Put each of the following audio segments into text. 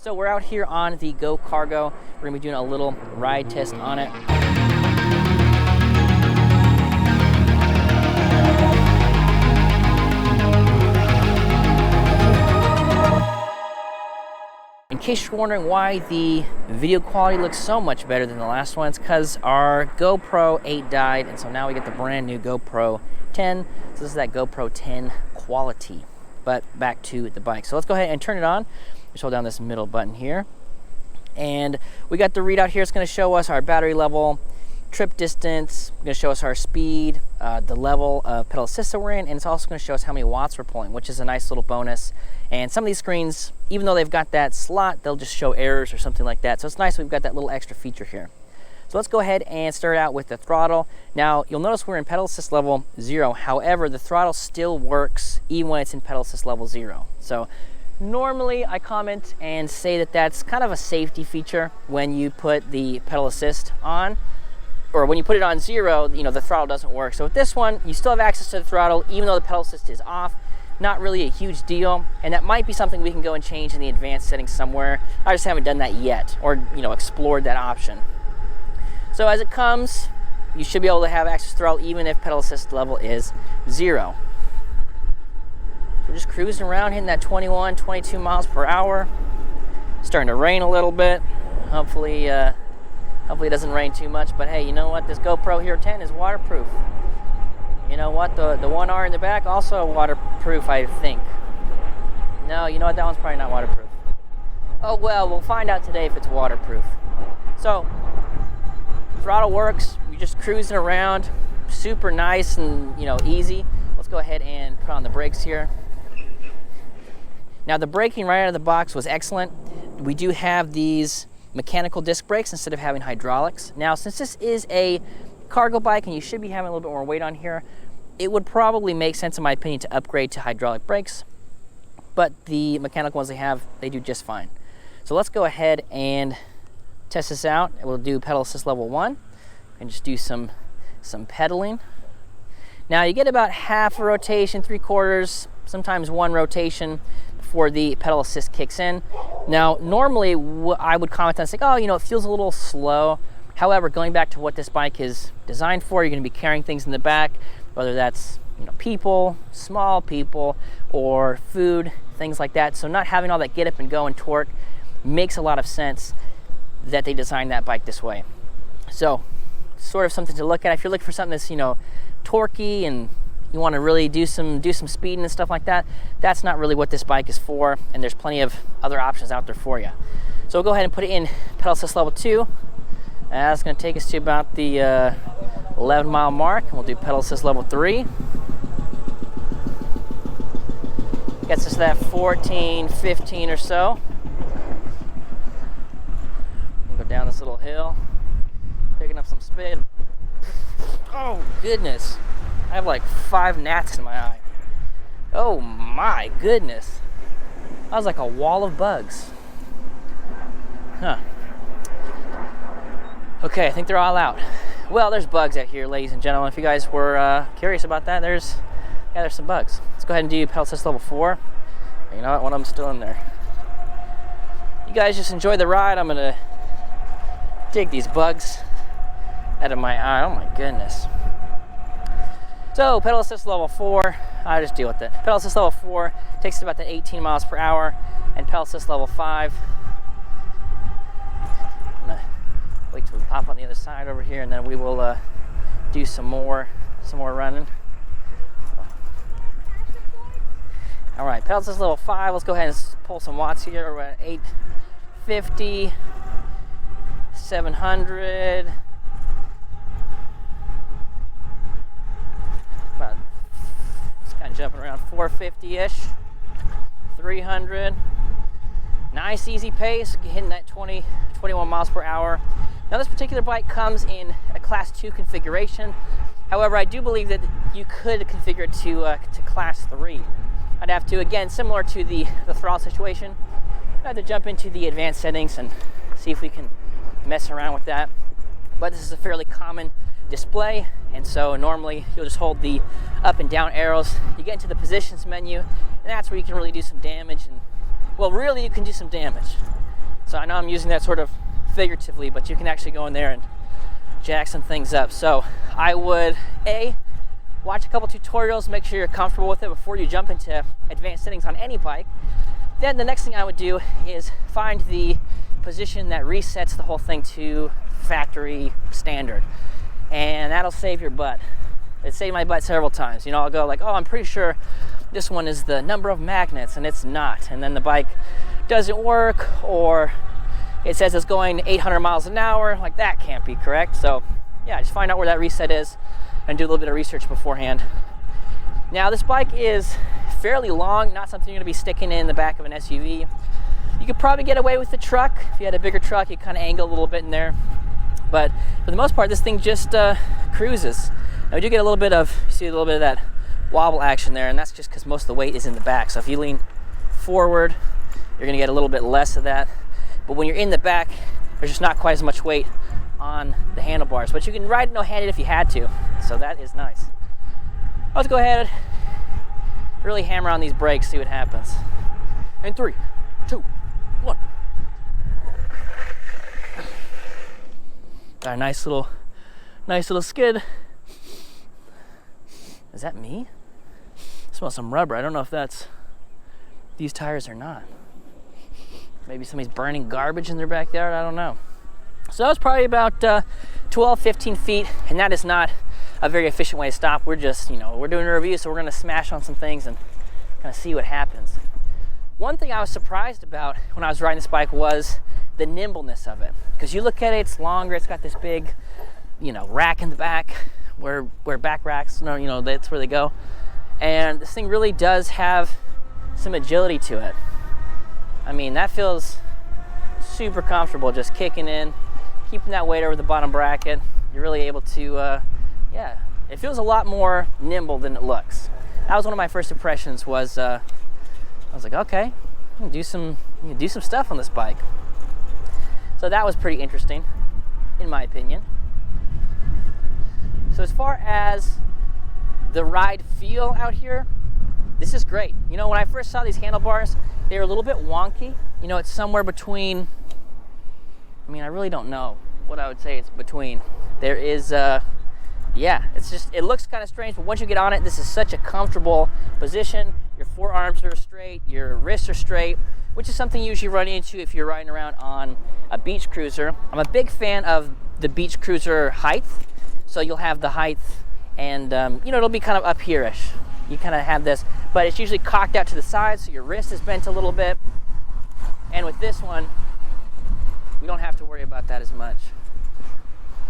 So we're out here on the GoCargo. We're gonna be doing a little ride test on it. In case you're wondering why the video quality looks so much better than the last one, it's because our GoPro 8 died, and so now we get the brand new GoPro 10. So this is that GoPro 10 quality. But back to the bike. So let's go ahead and turn it on. Just hold down this middle button here. And we got the readout here. It's gonna show us our battery level, trip distance, gonna show us our speed, the level of pedal assist that we're in, and it's also gonna show us how many watts we're pulling, which is a nice little bonus. And some of these screens, even though they've got that slot, they'll just show errors or something like that. So it's nice we've got that little extra feature here. So let's go ahead and start out with the throttle. Now, you'll notice we're in pedal assist level 0. However, the throttle still works even when it's in pedal assist level 0. So normally I comment and say that that's kind of a safety feature when you put the pedal assist on, or when you put it on 0, you know, the throttle doesn't work. So with this one, you still have access to the throttle even though the pedal assist is off. Not really a huge deal, and that might be something we can go and change in the advanced settings somewhere. I just haven't done that yet, or explored that option. So as it comes, you should be able to have access to throttle even if pedal assist level is 0. We're just cruising around hitting that 21, 22 miles per hour. Starting to rain a little bit. Hopefully it doesn't rain too much, but hey, you know what? This GoPro Hero 10 is waterproof. You know what? The 1R in the back also waterproof, I think. No, you know what? That one's probably not waterproof. Oh well, we'll find out today if it's waterproof. So, throttle works. You're just cruising around, super nice and easy. Let's go ahead and put on the brakes here. Now the braking right out of the box was excellent. We do have these mechanical disc brakes instead of having hydraulics. Now since this is a cargo bike and you should be having a little bit more weight on here, it would probably make sense in my opinion to upgrade to hydraulic brakes, but the mechanical ones they do just fine. So let's go ahead and test this out. We'll do pedal assist level 1 and just do some pedaling. Now you get about half a rotation, 3/4, sometimes 1 rotation before the pedal assist kicks in. Now normally I would comment on saying, oh, it feels a little slow. However, going back to what this bike is designed for, you're going to be carrying things in the back, whether that's people, small people, or food, things like that. So not having all that get up and go and torque makes a lot of sense that they designed that bike this way. So sort of something to look at if you're looking for something that's torquey and you want to really do some speeding and stuff like that. That's not really what this bike is for, and there's plenty of other options out there for you. So we'll go ahead and put it in pedal assist level 2. That's going to take us to about the 11-mile mark. We'll do pedal assist level 3. Gets us that 14, 15 or so. We'll go down this little hill, picking up some speed. Oh goodness, I have like 5 gnats in my eye. Oh my goodness, that was like a wall of bugs. Huh. Okay, I think they're all out. Well, there's bugs out here, ladies and gentlemen. If you guys were curious about that, there's some bugs. Let's go ahead and do pedal assist level 4. You know what? One of them's still in there. You guys just enjoy the ride. I'm gonna dig these bugs out of my eye. Oh my goodness. So pedal assist level 4. I'll just deal with it. Pedal assist level 4 takes us about the 18 miles per hour, and pedal assist level 5. Wait till we pop on the other side over here, and then we will do some more running. All right, pedal assist level 5. Let's go ahead and pull some watts here. We're at 850, 700. About, it's kind of jumping around 450-ish, 300. Nice easy pace, hitting that 21 miles per hour. Now this particular bike comes in a class 2 configuration. However, I do believe that you could configure it to class 3. I'd have to, again, similar to the throttle situation, I'd have to jump into the advanced settings and see if we can mess around with that. But this is a fairly common display, and so normally you'll just hold the up and down arrows. You get into the positions menu, and that's where you can really do some damage. And well, really you can do some damage. So I know I'm using that sort of figuratively, but you can actually go in there and jack some things up. So I would, watch a couple tutorials, make sure you're comfortable with it before you jump into advanced settings on any bike. Then the next thing I would do is find the position that resets the whole thing to factory standard. And that'll save your butt. It saved my butt several times. You know, I'll go like, oh, I'm pretty sure this one is the number of magnets, and it's not. And then the bike doesn't work, or it says it's going 800 miles an hour. Like, that can't be correct. So yeah, just find out where that reset is and do a little bit of research beforehand. Now, this bike is fairly long, not something you're gonna be sticking in the back of an SUV. You could probably get away with the truck. If you had a bigger truck, you kind of angle a little bit in there. But for the most part, this thing just cruises. Now, we do get a little bit of, you see a little bit of that wobble action there, and that's just because most of the weight is in the back. So if you lean forward, you're gonna get a little bit less of that. But when you're in the back, there's just not quite as much weight on the handlebars, but you can ride it no-handed if you had to, so that is nice. Let's go ahead, really hammer on these brakes, see what happens. In 3, 2, 1. Got a nice little skid. Is that me? I smell some rubber. I don't know if that's these tires or not. Maybe somebody's burning garbage in their backyard, I don't know. So that was probably about 12, 15 feet, and that is not a very efficient way to stop. We're just, we're doing a review, so we're gonna smash on some things and kind of see what happens. One thing I was surprised about when I was riding this bike was the nimbleness of it. Because you look at it, it's longer, it's got this big, rack in the back, where back racks, that's where they go. And this thing really does have some agility to it. I mean, that feels super comfortable, just kicking in, keeping that weight over the bottom bracket. You're really able to, it feels a lot more nimble than it looks. That was one of my first impressions. Was I was like, okay, you can do some stuff on this bike. So that was pretty interesting, in my opinion. So as far as the ride feel out here, this is great. When I first saw these handlebars, they were a little bit wonky. It's somewhere between, I really don't know what I would say it's between. There is, it looks kind of strange, but once you get on it, this is such a comfortable position. Your forearms are straight, your wrists are straight, which is something you usually run into if you're riding around on a beach cruiser. I'm a big fan of the beach cruiser height. So you'll have the height and, it'll be kind of up here-ish. You kind of have this, but it's usually cocked out to the side, so your wrist is bent a little bit. And with this one, we don't have to worry about that as much.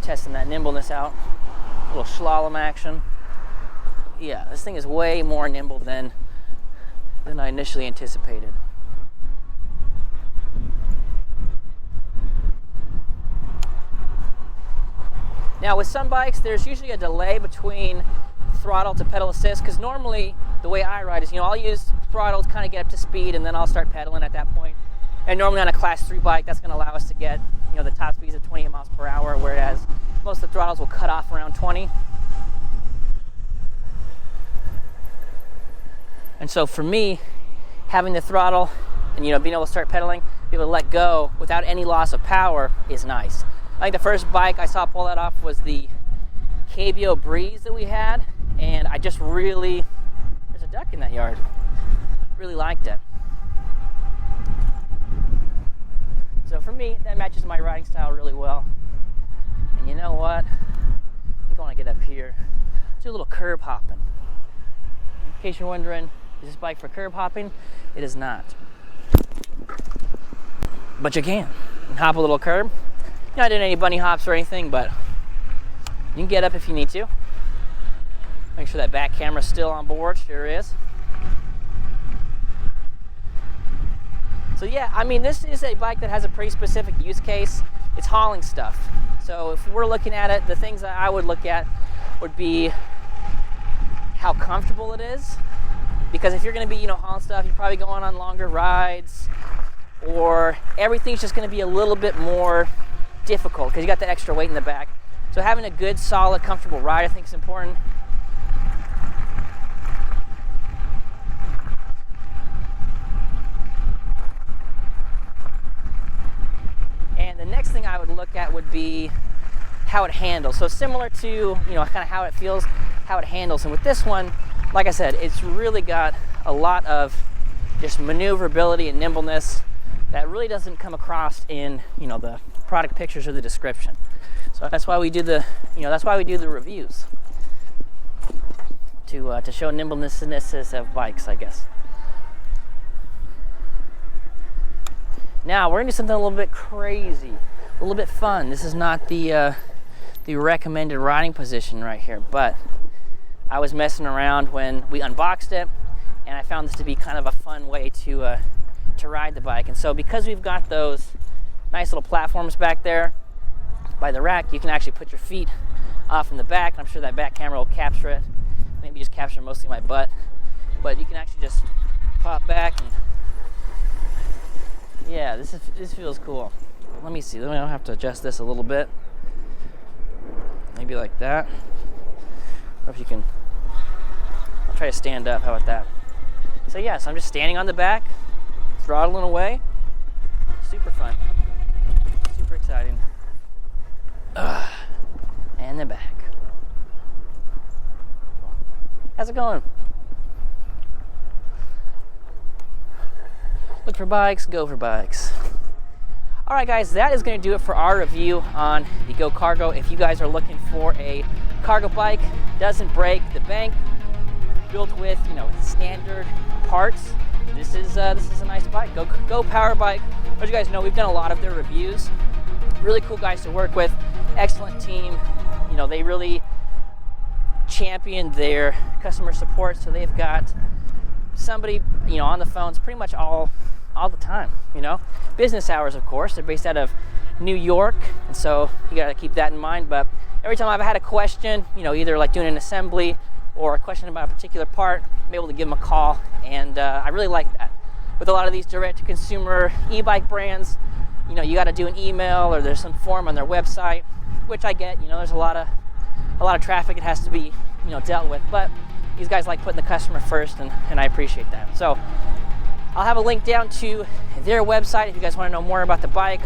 Testing that nimbleness out, a little slalom action. Yeah, this thing is way more nimble than I initially anticipated. Now with some bikes, there's usually a delay between throttle to pedal assist, because normally the way I ride is, I'll use throttle to kind of get up to speed, and then I'll start pedaling at that point. And normally on a class 3 bike, that's going to allow us to get, the top speeds of 28 miles per hour, whereas most of the throttles will cut off around 20. And so for me, having the throttle and, being able to start pedaling, be able to let go without any loss of power is nice. I think the first bike I saw pull that off was the KBO Breeze that we had, and I just there's a duck in that yard. Really liked it. So for me, that matches my riding style really well. And you know what? I'm going to get up here, do a little curb hopping. In case you're wondering, is this bike for curb hopping? It is not. But you can hop a little curb. You're not doing any bunny hops or anything, but you can get up if you need to. Make sure that back camera's still on board. Sure is. So yeah, this is a bike that has a pretty specific use case. It's hauling stuff. So if we're looking at it, the things that I would look at would be how comfortable it is. Because if you're going to be, hauling stuff, you're probably going on longer rides, or everything's just going to be a little bit more difficult because you got that extra weight in the back. So having a good, solid, comfortable ride, I think, is important. The next thing I would look at would be how it handles. So similar to, you know, kind of how it feels, how it handles. And with this one, like I said, it's really got a lot of just maneuverability and nimbleness that really doesn't come across in, you know, the product pictures or the description. So that's why we do the, you know, that's why we do the reviews, to show nimbleness of bikes, I guess. Now we're gonna do something a little bit crazy, a little bit fun. This is not the recommended riding position right here, but I was messing around when we unboxed it, and I found this to be kind of a fun way to ride the bike. And so because we've got those nice little platforms back there by the rack, you can actually put your feet off in the back. I'm sure that back camera will capture it. Maybe just capture mostly my butt, but you can actually just pop back and yeah, this feels cool. Let me see. Let me have to adjust this a little bit. Maybe like that. Or if you can, I'll try to stand up. How about that? So yeah, so I'm just standing on the back, throttling away. Super fun. Super exciting. And the back. How's it going? Look for bikes, go for bikes. All right, guys, that is going to do it for our review on the GoCargo. If you guys are looking for a cargo bike, doesn't break the bank, built with, you know, standard parts, this is a nice bike. Go Power Bike. As you guys know, we've done a lot of their reviews. Really cool guys to work with. Excellent team. You know, they really champion their customer support, so they've got somebody, you know, on the phones pretty much all the time, you know. Business hours, of course. They're based out of New York, and so you got to keep that in mind. But every time I've had a question, you know, either like doing an assembly or a question about a particular part, I'm able to give them a call, and I really like that. With a lot of these direct-to-consumer e-bike brands, you know, you got to do an email or there's some form on their website, which I get. You know, there's a lot of traffic it has to be, you know, dealt with, but these guys like putting the customer first, and I appreciate that. So I'll have a link down to their website if you guys want to know more about the bike.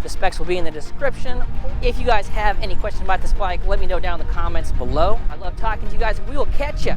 The specs will be in the description. If you guys have any questions about this bike, let me know down in the comments below. I love talking to you guys. We will catch you